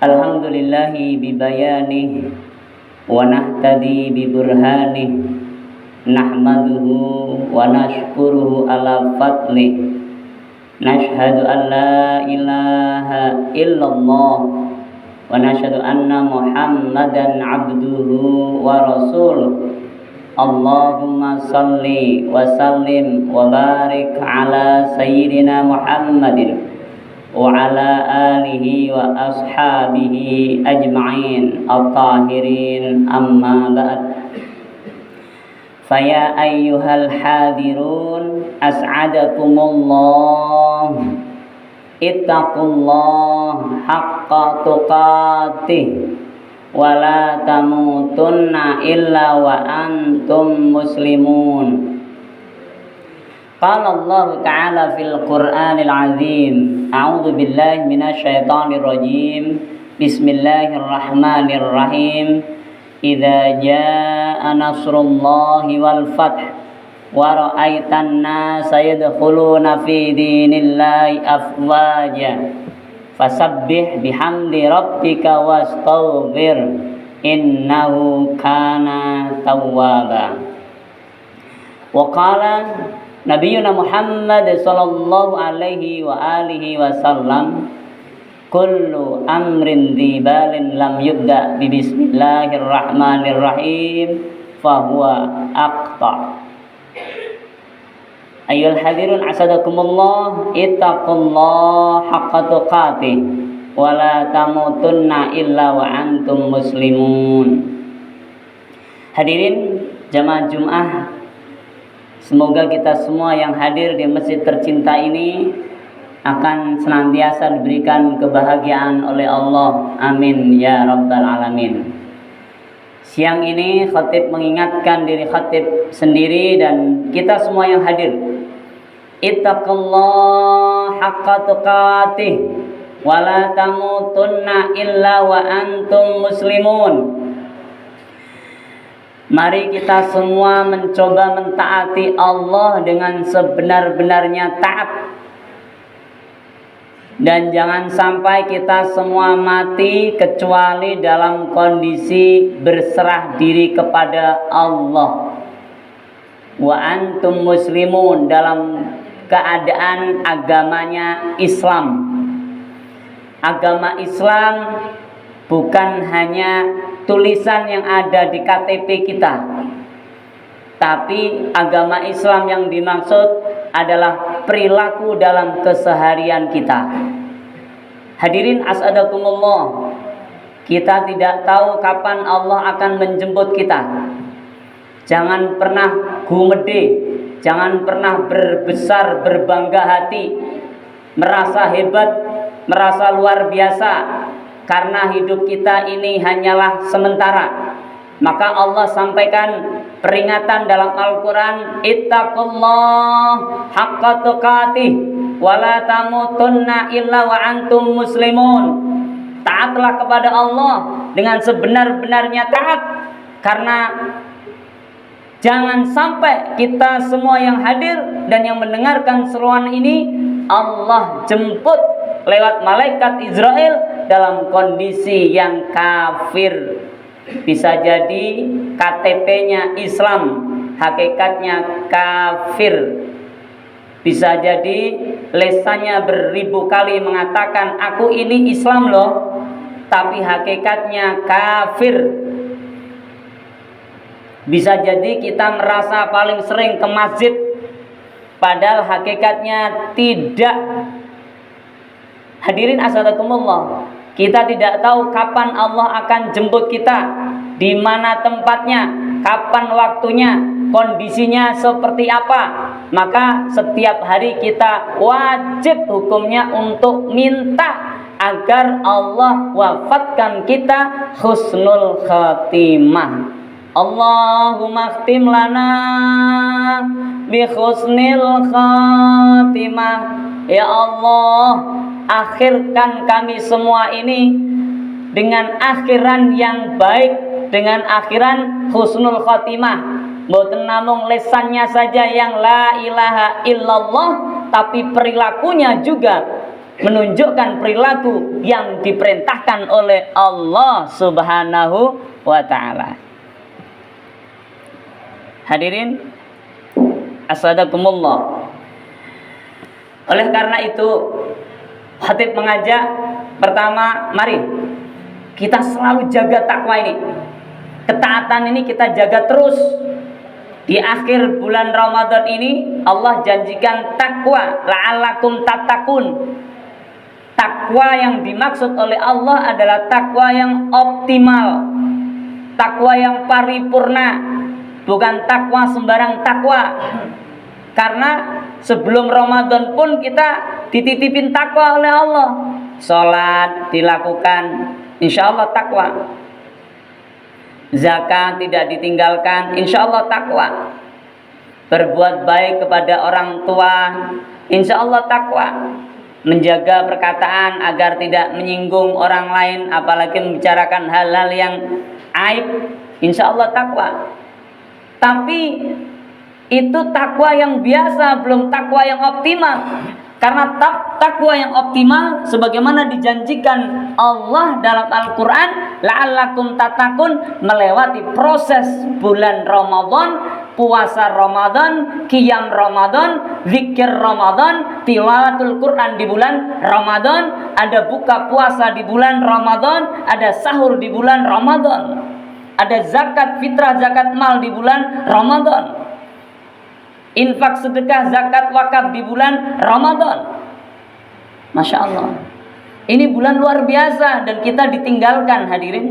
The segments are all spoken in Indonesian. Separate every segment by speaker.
Speaker 1: Alhamdulillahi bibayanihi wa nahtadi biburhanih nahmaduhu wa nashkuruhu ala fadlih nashhadu an la ilaha illallah wa nashhadu anna muhammadan abduhu wa rasuluh. Allahumma salli wa sallim wa barik ala sayyidina Muhammadin wa ala alihi wa ashabihi ajma'in at-tahirin, amma ba'd. Faya ayyuhal hadirun as'adakumullah, ittaqullah haqqa tuqatih wa la tamutunna illa wa antum muslimun. Qala Allah Ta'ala fil Qur'anil Azim, a'udzu billahi minasy syaithanir rajim. Bismillahirrahmanirrahim. Idza jaa nasrullahi wal fath wa ra'aitan nasa yadkhuluna fi dinillahi afwaja fasabbih bihamdi rabbika wastaghfir innahu kana tawwaba. Wa qala Nabiyuna Muhammad sallallahu alaihi wa alihi wasallam, kullu amrin dzibalin lam yubda bi bismillahirrahmanirrahim fahuwa aqta. Ayyuhal hadirun asadakumullah, ittaqullah haqqa tuqatih wa la tamutunna illa wa antum muslimun. Hadirin jamaah Jumat, semoga kita semua yang hadir di masjid tercinta ini akan senantiasa diberikan kebahagiaan oleh Allah. Amin ya rabbal alamin. Siang ini khatib mengingatkan diri khatib sendiri dan kita semua yang hadir. Ittaqullah haqqa tuqatih wa la tamutunna illa wa antum muslimun. Mari kita semua mencoba mentaati Allah dengan sebenar-benarnya taat. Dan jangan sampai kita semua mati kecuali dalam kondisi berserah diri kepada Allah. Wa antum muslimun, dalam keadaan agamanya Islam. Agama Islam bukan hanya tulisan yang ada di KTP kita, tapi agama Islam yang dimaksud adalah perilaku dalam keseharian kita. Hadirin as'adakumullah, kita tidak tahu kapan Allah akan menjemput kita. Jangan pernah gumede, jangan pernah berbesar, berbangga hati, merasa hebat, merasa luar biasa, karena hidup kita ini hanyalah sementara. Maka Allah sampaikan peringatan dalam Al-Quran, ittaqullah haqqa tuqatih wa la tamutunna illa wa antum muslimun. Taatlah kepada Allah dengan sebenar-benarnya taat, karena jangan sampai kita semua yang hadir dan yang mendengarkan seruan ini Allah jemput lewat malaikat Israel dalam kondisi yang kafir. Bisa jadi KTP-nya Islam, hakikatnya kafir. Bisa jadi lesannya beribu kali mengatakan aku ini Islam loh, tapi hakikatnya kafir. Bisa jadi kita merasa paling sering ke masjid, padahal hakikatnya tidak. Hadirin asadakumullah, kita tidak tahu kapan Allah akan jemput kita, di mana tempatnya, kapan waktunya, kondisinya seperti apa. Maka setiap hari kita wajib hukumnya untuk minta agar Allah wafatkan kita husnul khatimah. Allahumma khtim lana bi husnil khatimah. Ya Allah, akhirkan kami semua ini dengan akhiran yang baik, dengan akhiran husnul khatimah. Mboten namung lesannya saja yang la ilaha illallah, tapi perilakunya juga menunjukkan perilaku yang diperintahkan oleh Allah Subhanahu wa taala. Hadirin asadakumullah. Oleh karena itu, khatib mengajak, pertama, mari kita selalu jaga takwa ini. Ketaatan ini kita jaga terus. Di akhir bulan Ramadan ini Allah janjikan takwa, la'allakum tattaqun. Takwa yang dimaksud oleh Allah adalah takwa yang optimal, takwa yang paripurna, bukan takwa sembarang takwa. Karena sebelum Ramadan pun kita dititipin takwa oleh Allah. Salat dilakukan, insya Allah takwa. Zakat tidak ditinggalkan, insya Allah takwa. Berbuat baik kepada orang tua, insya Allah takwa. Menjaga perkataan agar tidak menyinggung orang lain, apalagi membicarakan hal-hal yang aib, insya Allah takwa. Tapi itu takwa yang biasa, belum takwa yang optimal. Karena takwa yang optimal sebagaimana dijanjikan Allah dalam Al-Quran, la'allakum tattaqun, melewati proses bulan Ramadan, puasa Ramadan, qiyam Ramadan, zikir Ramadan, tilawatul Quran di bulan Ramadan, ada buka puasa di bulan Ramadan, ada sahur di bulan Ramadan, ada zakat fitrah, zakat mal di bulan Ramadan, infak sedekah zakat wakaf di bulan Ramadan. Masya Allah, ini bulan luar biasa dan kita ditinggalkan. Hadirin,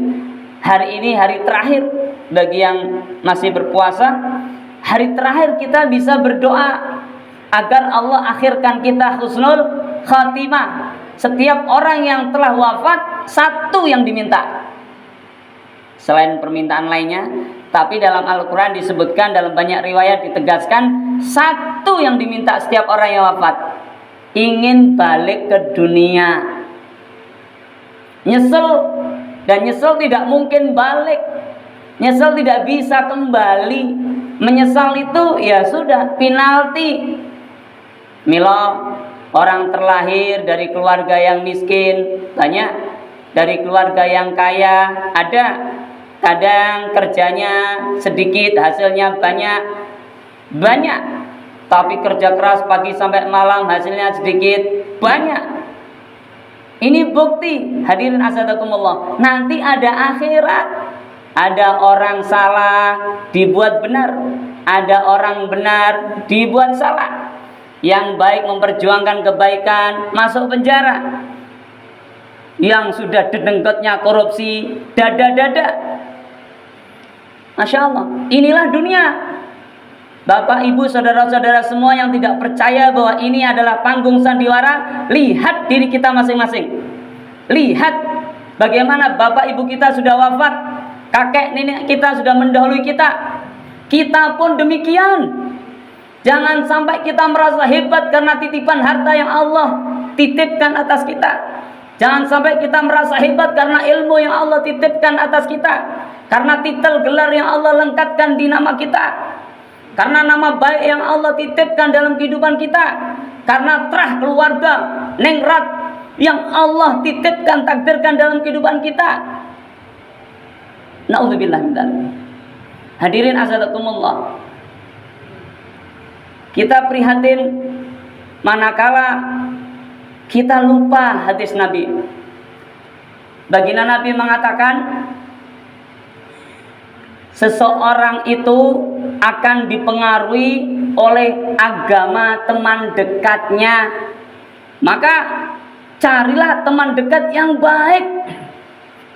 Speaker 1: hari ini hari terakhir bagi yang masih berpuasa. Hari terakhir kita bisa berdoa agar Allah akhirkan kita husnul khatimah. Setiap orang yang telah wafat, satu yang diminta selain permintaan lainnya. Tapi dalam Al-Quran disebutkan, dalam banyak riwayat ditegaskan, satu yang diminta setiap orang yang wafat, ingin balik ke dunia. Nyesel, dan nyesel tidak mungkin balik, nyesel tidak bisa kembali. Menyesal itu ya sudah penalti. Milo, orang terlahir dari keluarga yang miskin banyak, dari keluarga yang kaya ada. Kadang kerjanya sedikit, hasilnya banyak. Tapi kerja keras pagi sampai malam, hasilnya sedikit, banyak. Ini bukti, hadirin asadakumullah. Nanti ada akhirat. Ada orang salah dibuat benar, ada orang benar dibuat salah. Yang baik memperjuangkan kebaikan masuk penjara, yang sudah dedenggotnya korupsi dada-dada. Masya Allah, inilah dunia. Bapak, ibu, saudara-saudara semua yang tidak percaya bahwa ini adalah panggung sandiwara, lihat diri kita masing-masing. Lihat bagaimana bapak ibu kita sudah wafat, kakek nenek kita sudah mendahului kita. Kita pun demikian. Jangan sampai kita merasa hebat karena titipan harta yang Allah titipkan atas kita. Jangan sampai kita merasa hebat karena ilmu yang Allah titipkan atas kita, karena titel gelar yang Allah lengkapkan di nama kita, karena nama baik yang Allah titipkan dalam kehidupan kita, karena terah keluarga ningrat yang Allah titipkan, takdirkan dalam kehidupan kita. Na'udzubillah min dzalik. Hadirin azzakumullah, kita prihatin manakala kita lupa hadis Nabi. Baginda Nabi mengatakan, seseorang itu akan dipengaruhi oleh agama teman dekatnya. Maka carilah teman dekat yang baik,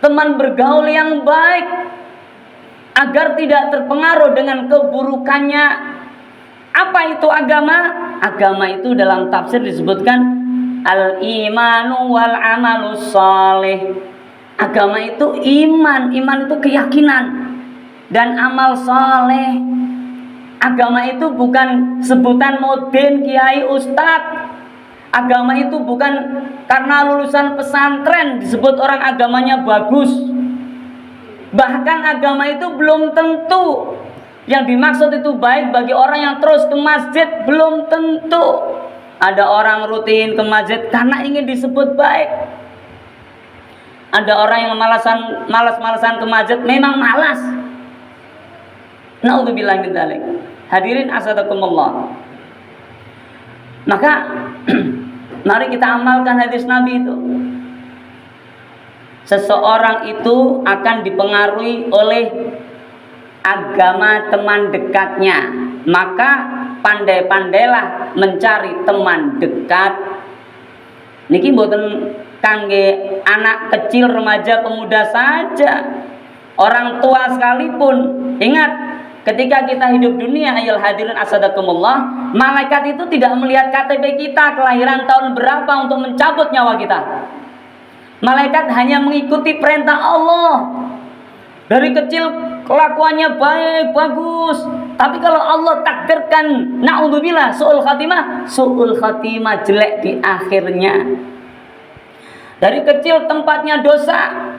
Speaker 1: teman bergaul yang baik, agar tidak terpengaruh dengan keburukannya. Apa itu agama? Agama itu dalam tafsir disebutkan al-imanu wal amalus salih. Agama itu iman, iman itu keyakinan, dan amal saleh. Agama itu bukan sebutan modern kiai ustadz. Agama itu bukan karena lulusan pesantren disebut orang agamanya bagus. Bahkan agama itu belum tentu yang dimaksud itu baik bagi orang yang terus ke masjid, belum tentu. Ada orang rutin ke masjid karena ingin disebut baik. Ada orang yang malas-malasan ke masjid memang malas. Naudzubillah min dzalik. Hadirin asadakumullah. Maka mari kita amalkan hadis Nabi itu. Seseorang itu akan dipengaruhi oleh agama teman dekatnya. Maka pandai-pandailah mencari teman dekat. Niki mboten kangge anak kecil, remaja, pemuda saja. Orang tua sekalipun. Ingat, ketika kita hidup dunia, ayyuhal hadirin asadakumullah, malaikat itu tidak melihat KTP kita kelahiran tahun berapa untuk mencabut nyawa kita. Malaikat hanya mengikuti perintah Allah. Dari kecil kelakuannya baik, bagus. Tapi kalau Allah takdirkan, na'udzubillah, su'ul khatimah jelek di akhirnya. Dari kecil tempatnya dosa.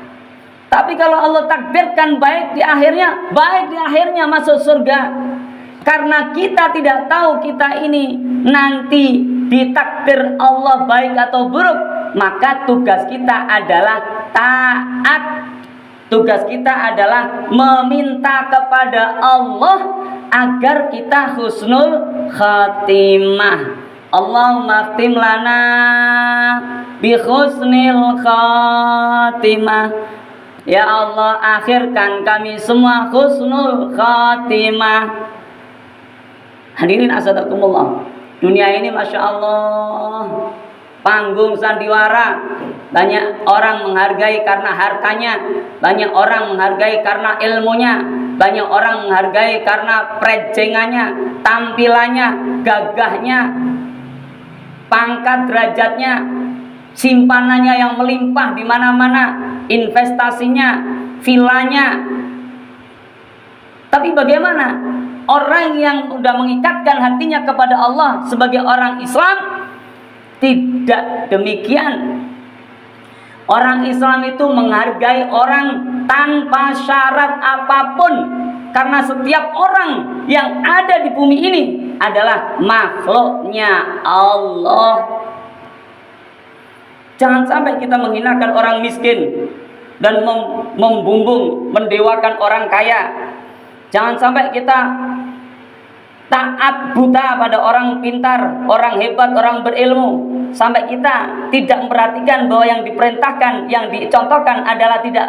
Speaker 1: Tapi kalau Allah takdirkan baik di akhirnya masuk surga. Karena kita tidak tahu kita ini nanti ditakdir Allah baik atau buruk, maka tugas kita adalah taat. Tugas kita adalah meminta kepada Allah agar kita husnul khatimah. Allahumma khtim lana bi husnil khatimah. Ya Allah, akhirkan kami semua husnul khatimah. Hadirin asadakumullah. Dunia ini Masya Allah panggung sandiwara. Banyak orang menghargai karena hartanya, banyak orang menghargai karena ilmunya, banyak orang menghargai karena prejengannya, tampilannya, gagahnya, pangkat derajatnya, simpanannya yang melimpah di mana-mana, investasinya, vilanya. Tapi bagaimana orang yang sudah mengikatkan hatinya kepada Allah sebagai orang Islam? Tidak demikian. Orang Islam itu menghargai orang tanpa syarat apapun. Karena setiap orang yang ada di bumi ini adalah makhluknya Allah. Jangan sampai kita menghinakan orang miskin dan membumbung, mendewakan orang kaya. Jangan sampai kita taat buta pada orang pintar, orang hebat, orang berilmu, sampai kita tidak memperhatikan bahwa yang diperintahkan, yang dicontohkan adalah tidak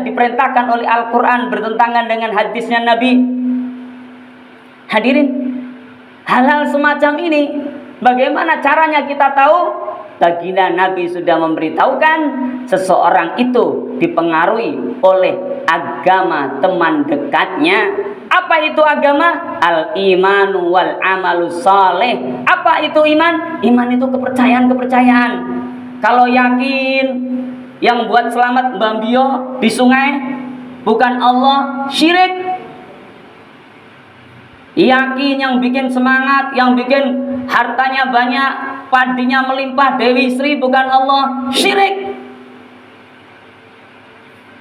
Speaker 1: diperintahkan oleh Al-Quran, bertentangan dengan hadisnya Nabi. Hadirin, hal-hal semacam ini bagaimana caranya kita tahu? Baginda Nabi sudah memberitahukan seseorang itu dipengaruhi oleh agama teman dekatnya. Apa itu agama? Al-imanu wal amalu saleh. Apa itu iman? Iman itu kepercayaan. Kalau yakin yang buat selamat Mbak Bio di sungai bukan Allah, syirik. Yakin yang bikin semangat, yang bikin hartanya banyak, padinya melimpah, Dewi Sri bukan Allah, syirik.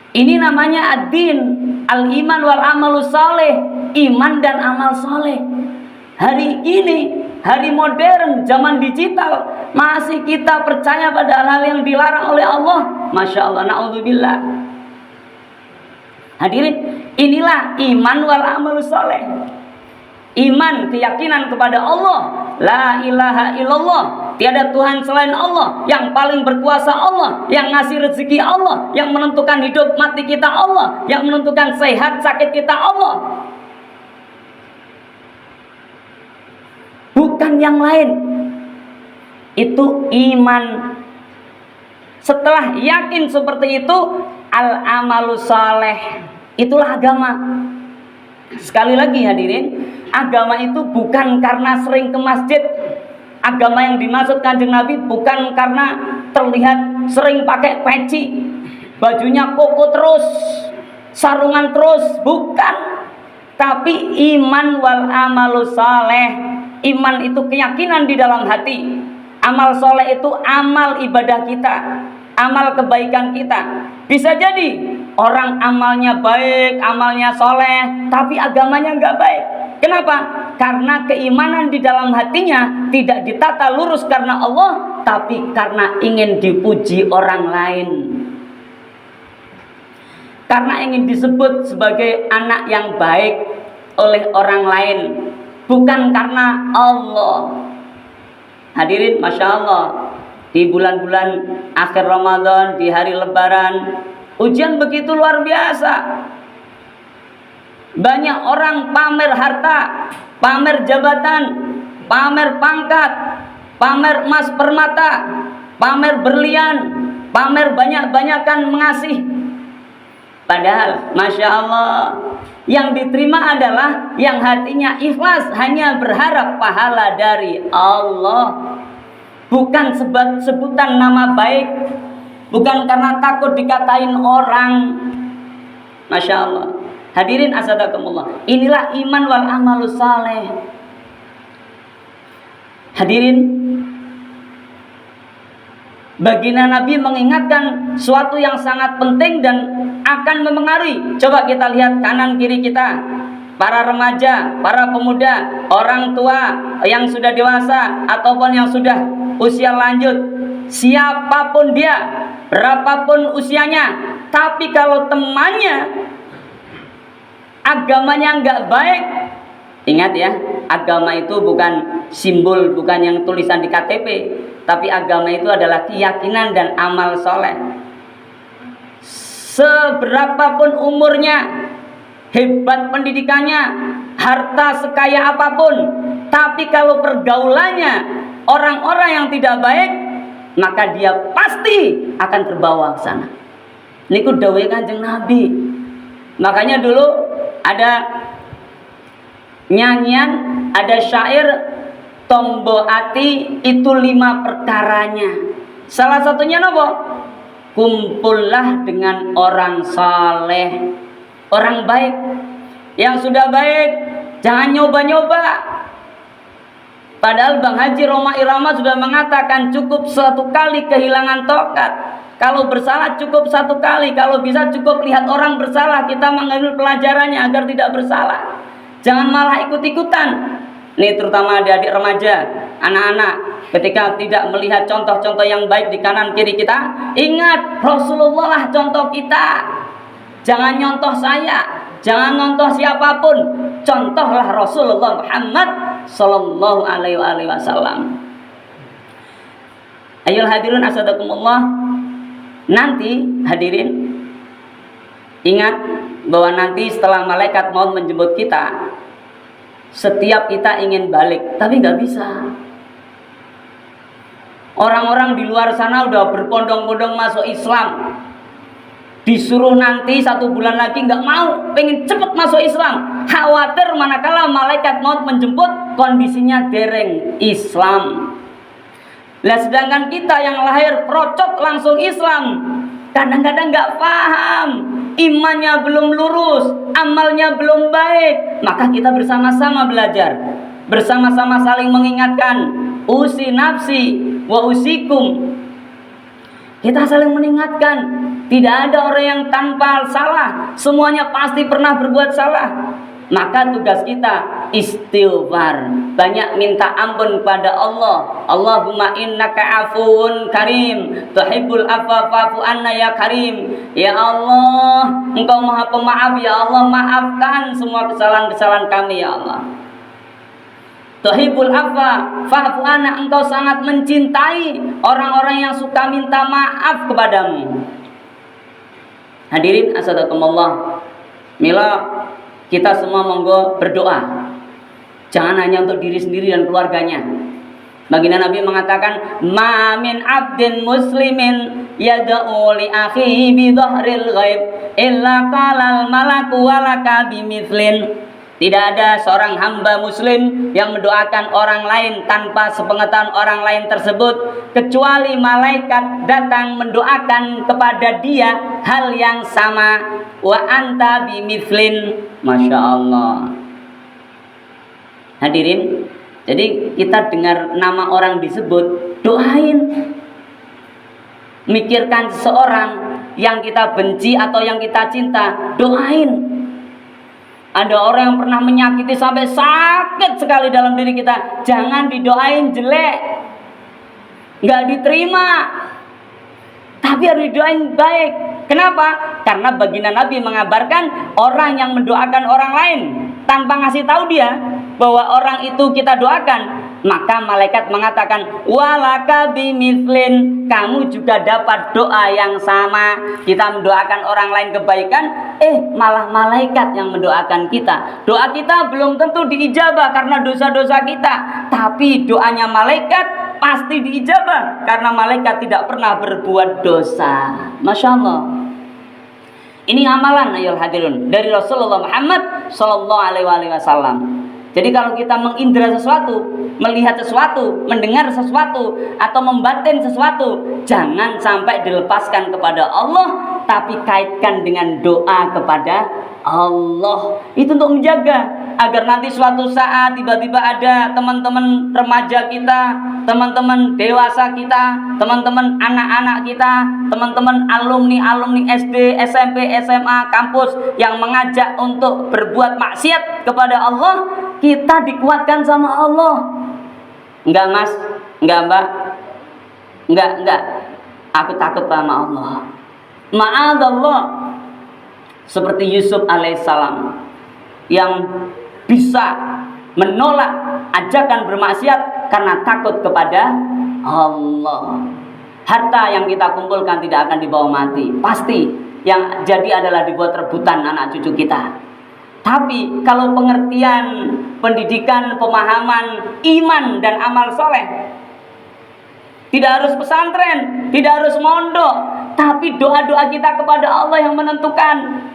Speaker 1: Ini namanya ad-din, al-iman wal amalu saleh, iman dan amal saleh. Hari ini, hari modern, zaman digital, masih kita percaya pada hal-hal yang dilarang oleh Allah. Masya Allah, na'udzubillah. Hadirin, inilah iman wal amalu saleh. Iman, keyakinan kepada Allah, la ilaha illallah, tiada Tuhan selain Allah, yang paling berkuasa Allah, yang ngasih rezeki Allah, yang menentukan hidup mati kita Allah, yang menentukan sehat sakit kita Allah, bukan yang lain. Itu iman. Setelah yakin seperti itu, al-amalu saleh, itulah agama. Sekali lagi hadirin, agama itu bukan karena sering ke masjid. Agama yang dimaksud Kanjeng Nabi bukan karena terlihat sering pakai peci, bajunya koko terus, sarungan terus, bukan. Tapi iman wal amalu saleh. Iman itu keyakinan di dalam hati. Amal soleh itu amal ibadah kita, amal kebaikan kita. Bisa jadi orang amalnya baik, amalnya soleh, tapi agamanya nggak baik. Kenapa? Karena keimanan di dalam hatinya tidak ditata lurus karena Allah, tapi karena ingin dipuji orang lain. Karena ingin disebut sebagai anak yang baik oleh orang lain, bukan karena Allah. Hadirin, Masya Allah, di bulan-bulan akhir Ramadan, di hari Lebaran, ujian begitu luar biasa. Banyak orang pamer harta, pamer jabatan, pamer pangkat, pamer emas permata, pamer berlian, pamer banyak-banyakan mengasih. Padahal Masya Allah, yang diterima adalah yang hatinya ikhlas, hanya berharap pahala dari Allah, bukan sebutan nama baik, bukan karena takut dikatain orang. Masya Allah. Hadirin asadakumullah, inilah iman wal amalus saleh. Hadirin, baginda Nabi mengingatkan suatu yang sangat penting dan akan memengaruhi. Coba kita lihat kanan kiri kita, para remaja, para pemuda, orang tua yang sudah dewasa ataupun yang sudah usia lanjut, siapapun dia, berapapun usianya, tapi kalau temannya agamanya nggak baik, ingat ya, agama itu bukan simbol, bukan yang tulisan di KTP, tapi agama itu adalah keyakinan dan amal soleh. Seberapapun umurnya, hebat pendidikannya, harta sekaya apapun, tapi kalau pergaulannya orang-orang yang tidak baik, maka dia pasti akan terbawa ke sana. Niku dawuh Kanjeng Nabi. Makanya dulu ada nyanyian, ada syair, tombo ati itu 5 perkaranya. Salah satunya apa? Kumpullah dengan orang saleh, orang baik. Yang sudah baik jangan nyoba-nyoba. Padahal Bang Haji Roma Irama sudah mengatakan cukup 1 kali kehilangan tokat. Kalau bersalah cukup 1 kali, kalau bisa cukup lihat orang bersalah, kita mengambil pelajarannya agar tidak bersalah. Jangan malah ikut-ikutan. Ini terutama adik-adik remaja, anak-anak, ketika tidak melihat contoh-contoh yang baik di kanan kiri kita, ingat Rasulullah lah contoh kita. Jangan nyontoh saya, jangan nyontoh siapapun, contohlah Rasulullah Muhammad sallallahu alaihi wasallam. Ayo hadirin asadakumullah. Nanti hadirin ingat bahwa nanti setelah malaikat maut menjemput kita, setiap kita ingin balik, tapi nggak bisa. Orang-orang di luar sana udah berbondong-bondong masuk Islam, disuruh nanti 1 bulan lagi nggak mau, pengen cepet masuk Islam, khawatir manakala malaikat maut menjemput kondisinya dereng Islam. Lah sedangkan kita yang lahir procot langsung Islam, kadang-kadang nggak paham, imannya belum lurus, amalnya belum baik, maka kita bersama-sama belajar, bersama-sama saling mengingatkan, usi nafsi wa usikum. Kita saling mengingatkan, tidak ada orang yang tanpa salah, semuanya pasti pernah berbuat salah. Maka tugas kita istighfar, banyak minta ampun kepada Allah. Allahumma innaka afuwun karim, tuhibbul afwa fa'fu anna ya karim. Ya Allah, Engkau Maha Pemaaf, ya Allah, maafkan semua kesalahan-kesalahan kami ya Allah. Tuhibbul afwa fa'fu anna, Engkau sangat mencintai orang-orang yang suka minta maaf kepadamu. Hadirin asadakumullah. Mila kita semua monggo berdoa. Jangan hanya untuk diri sendiri dan keluarganya. Baginda Nabi mengatakan, "Ma min 'abdin muslimin yad'u li akhihi bi dhahril ghaib illa qalal malaku walaka bimithlin." Tidak ada seorang hamba muslim yang mendoakan orang lain tanpa sepengetahuan orang lain tersebut, kecuali malaikat datang mendoakan kepada dia hal yang sama. Wa anta bimithlin. Masya Allah. Hadirin, jadi kita dengar nama orang disebut, doain. Mikirkan seseorang yang kita benci atau yang kita cinta, doain. Ada orang yang pernah menyakiti sampai sakit sekali dalam diri kita, jangan didoain jelek, nggak diterima, tapi harus didoain baik. Kenapa? Karena baginda Nabi mengabarkan orang yang mendoakan orang lain tanpa ngasih tahu dia bahwa orang itu kita doakan, maka malaikat mengatakan walaka bimithlim, kamu juga dapat doa yang sama. Kita mendoakan orang lain kebaikan, malah malaikat yang mendoakan kita. Doa kita belum tentu diijabah karena dosa-dosa kita, tapi doanya malaikat pasti diijabah karena malaikat tidak pernah berbuat dosa. Masya Allah. Ini amalan ayol hadirun dari Rasulullah Muhammad Sallallahu Alaihi Wasallam. Jadi kalau kita mengindra sesuatu, melihat sesuatu, mendengar sesuatu, atau membatin sesuatu, jangan sampai dilepaskan kepada Allah, tapi kaitkan dengan doa kepada Allah. Itu untuk menjaga agar nanti suatu saat tiba-tiba ada teman-teman remaja kita, teman-teman dewasa kita, teman-teman anak-anak kita, teman-teman alumni SD, SMP, SMA, kampus yang mengajak untuk berbuat maksiat kepada Allah, kita dikuatkan sama Allah. Enggak mas, enggak mbak, enggak, aku takut sama Allah. Ma'adallah. Seperti Yusuf alaihissalam yang bisa menolak ajakan bermaksiat karena takut kepada Allah. Harta yang kita kumpulkan tidak akan dibawa mati, pasti. Yang jadi adalah dibuat rebutan anak cucu kita. Tapi kalau pengertian, pendidikan, pemahaman, iman dan amal soleh, tidak harus pesantren, tidak harus mondok, tapi doa-doa kita kepada Allah yang menentukan.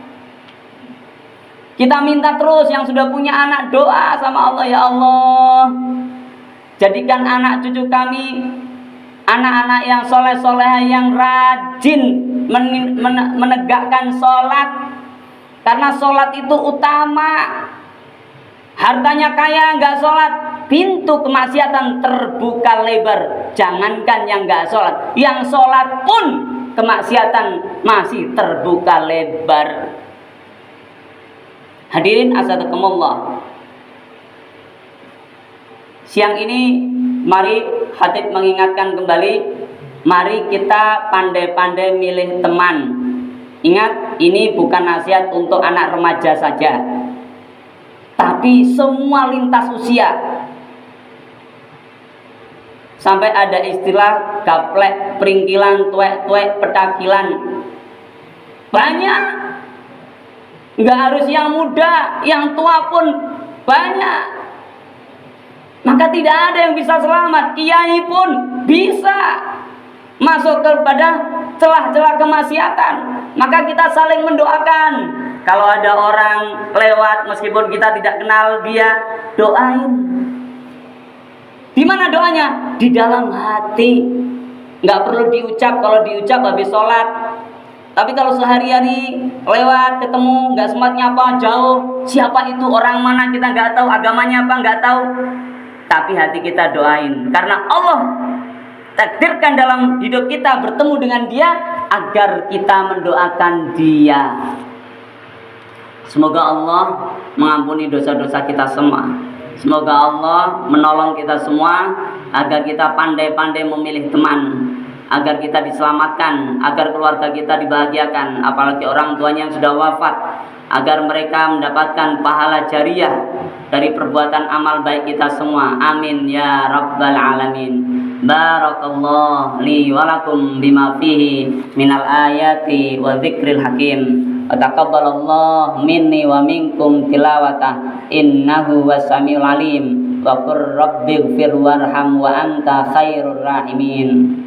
Speaker 1: Kita minta terus yang sudah punya anak, doa sama Allah, ya Allah, jadikan anak cucu kami anak-anak yang soleh-soleh, yang rajin menegakkan sholat. Karena sholat itu utama. Hartanya kaya nggak sholat, pintu kemaksiatan terbuka lebar. Jangankan yang nggak sholat, yang sholat pun kemaksiatan masih terbuka lebar. Hadirin asadakumullah, siang ini mari khatib mengingatkan kembali, mari kita pandai-pandai milih teman. Ingat, ini bukan nasihat untuk anak remaja saja, tapi semua lintas usia. Sampai ada istilah gaplek, peringkilan, tuek-tuek, petakilan. Banyak. Nggak harus yang muda, yang tua pun banyak. Maka tidak ada yang bisa selamat. Kiai pun bisa masuk kepada celah-celah kemaksiatan. Maka kita saling mendoakan. Kalau ada orang lewat, meskipun kita tidak kenal dia, doain. Di mana doanya? Di dalam hati. Nggak perlu diucap. Kalau diucap habis sholat. Tapi kalau sehari-hari lewat, ketemu, nggak sempat nyapa, jauh, siapa itu, orang mana kita nggak tahu, agamanya apa nggak tahu, tapi hati kita doain. Karena Allah takdirkan dalam hidup kita bertemu dengan dia agar kita mendoakan dia. Semoga Allah mengampuni dosa-dosa kita semua. Semoga Allah menolong kita semua agar kita pandai-pandai memilih teman, agar kita diselamatkan, agar keluarga kita dibahagiakan, apalagi orang tuanya yang sudah wafat, agar mereka mendapatkan pahala jariah dari perbuatan amal baik kita semua. Amin ya rabbal alamin. Barakallahu li wa lakum bima fihi minal ayati wa dzikril hakim. Wa taqabbalallahu minni wa minkum tilawatah, innahu wasamiul alim. Wa qur rabbighfir warham wa anta khairur rahimin.